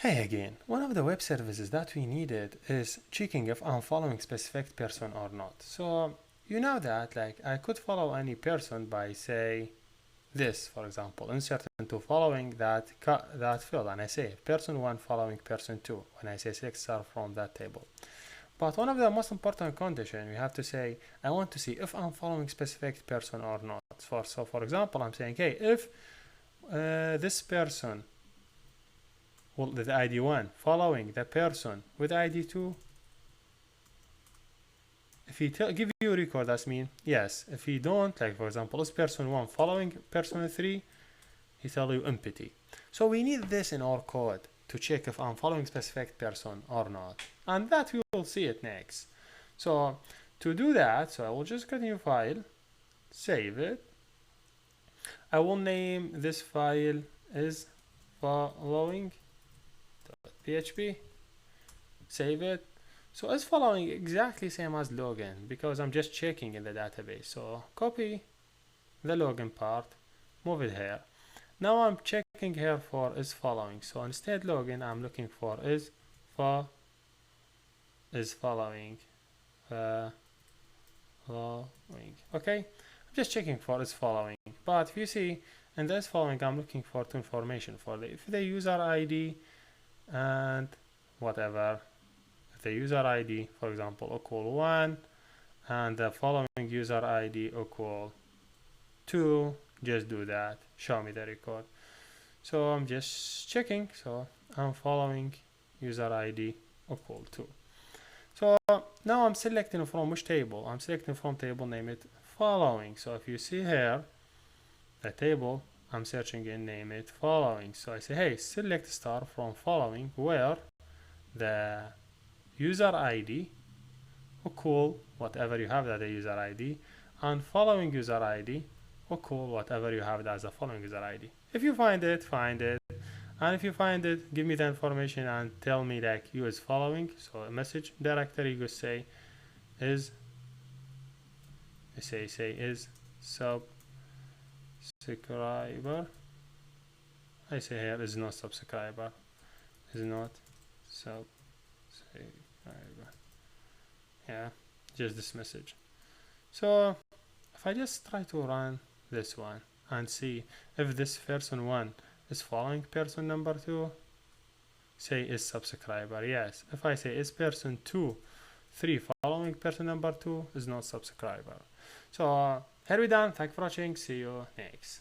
Hey again, one of the web services that we needed is checking if I'm following specific person or not. So you know that I could follow any person by say this, for example, insert into following that field, and I say person 1 following person 2 when I say select star from that table. But one of the most important condition we have to say I want to see if I'm following specific person or not. So for example, I'm saying hey, if this person the ID 1 following the person with ID 2, if he give you a record, that's mean yes. If he don't, like for example, is person 1 following person 3, he tell you empty. So we need this in our code to check if I'm following specific person or not, and that we will see it next. So to do that, so I will just get a new file, save it. I will name this file is following.php, save it. So it's following exactly same as login because I'm just checking in the database. So copy the login part, move it here. Now I'm checking here for is following. So instead login, I'm looking for is following. Okay, I'm just checking for is following. But if you see in this following, I'm looking for two information for the user ID and whatever. The user ID, for example, equal 1 and the following user ID equal 2, just do that, show me the record. So I'm just checking, so I'm following user ID equal 2. So now I'm selecting from which table? I'm selecting from table, name it following. So if you see here, the table I'm searching in, name it following. So I say, hey, select star from following where the user ID equal whatever you have as a user ID and following user ID equal whatever you have as a following user ID. If you find it, and if you find it, give me the information and tell me like you is following. So a message directory you say is is subscriber. I say here is not subscriber, is not subscriber. Yeah, just this message. So if I just try to run this one and see if this person 1 is following person number 2, say is subscriber, yes. If I say is person 2 3 following person number 2, is not subscriber. So here we done. Thank you for watching, see you next.